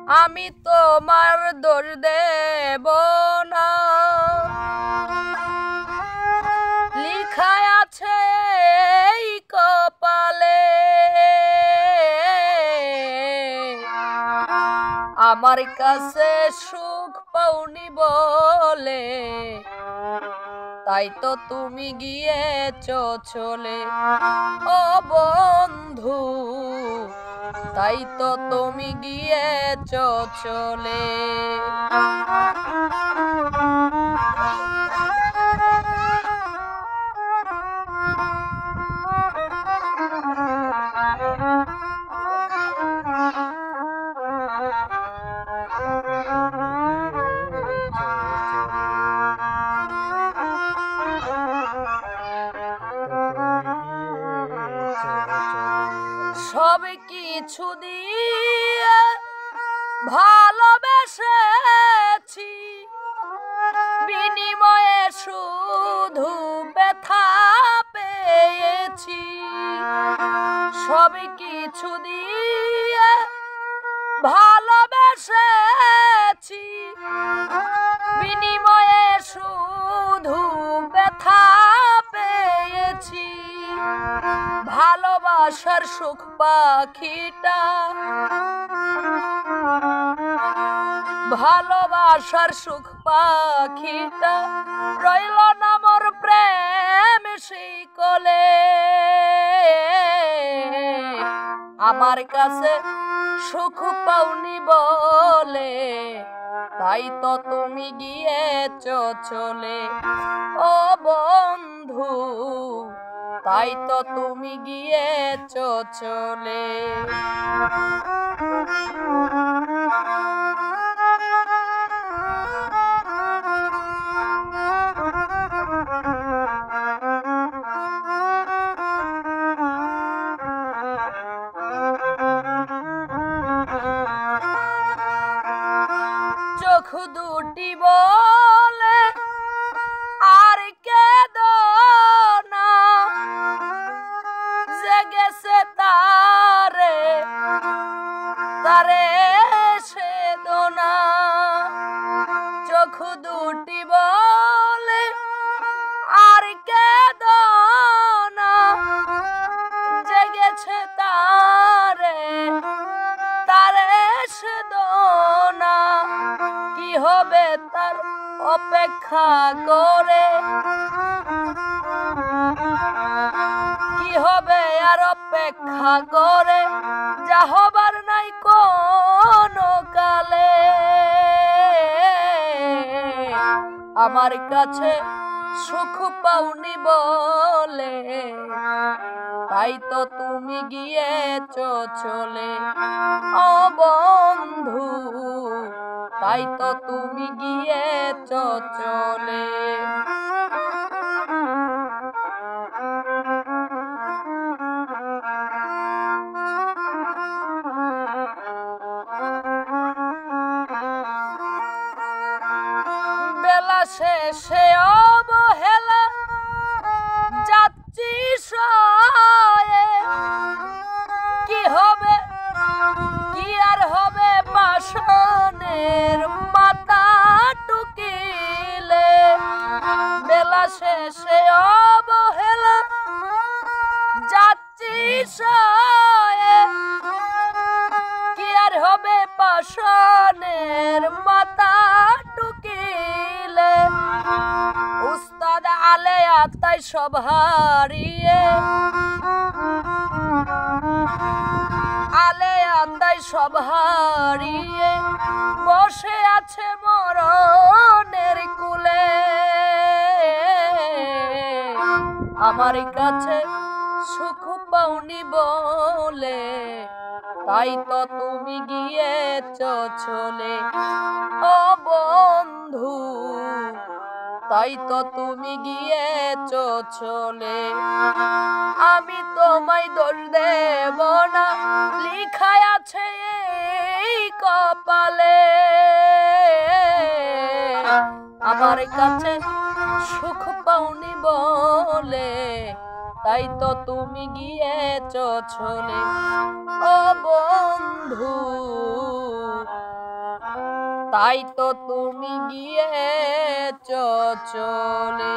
আমি তোমার দোষ দেব না, লিখায় আছে এই কপালে। আমার কাছে সুখ পাওনি বলে তাই তো তুমি গিয়েছো চলে। ও বন্ধু তাই তো তুমি গিয়েছো চলে। সব কিছু দিয়ে ভালোবেসেছি, বিনিময়ে শুধু ব্যথা পেয়েছি। সব কিছু দিয়ে ভালোবেসেছি, বিনিময়ে শুধু ব্যথা পেয়েছি। ভালোবাসার সুখ পাখিটা, ভালোবাসার সুখ পাখিটা রইল না মোর প্রেম শিকলে। আমার কাছে সুখ পাওনি বলে তাই তো তুমি গিয়েছো চলে। ও বন্ধু তাই তো তুমি গিয়েছো চলে। চোখ দুটি বলে আর কেঁদো না, জেগেছে তারে তারে সেদো না। চোখ দুটি বলে আর কেঁদো না, জেগেছে তারে তারে সেদো না। কি হবে তার অপেক্ষা করে, কি হবে আর অপেক্ষা করে, যা হবার নাই কোনো কালে। আমার কাছে সুখ পাওনি বলে তাই তো তুমি গিয়েছো চলে। ও বন্ধু তাই তো তুমি গিয়েছো চলে। বেলা শেষে অবহেলা যাচ্ছি সয়ে, কি হবে কি আর হবে পাষাণের মাথা টুকিলে। বেলা শেষে অবহেলা যাচ্ছি সয়ে, কি আর হবে পাষাণের মাথা টুকিলে। উস্তাদ আলে আত্মায় সব হারিয়ে, আলে আত্মায় সব হারিয়ে বসে আছে মরণের কুলে। আমার কাছে সুখ পাওনি বলে তাই তো তুমি গিয়েছো চলে। ও বন্ধু তাই তো তুমি গিয়েছো চলে। আমি তোমায় দোষ দেব না, লিখায় আছে এই কপালে। আমার কাছে সুখ পাওনি বলে তাই তো তুমি গিয়েছো চলে। ও বন্ধু তাই তো তুমি গিয়েছ চলে।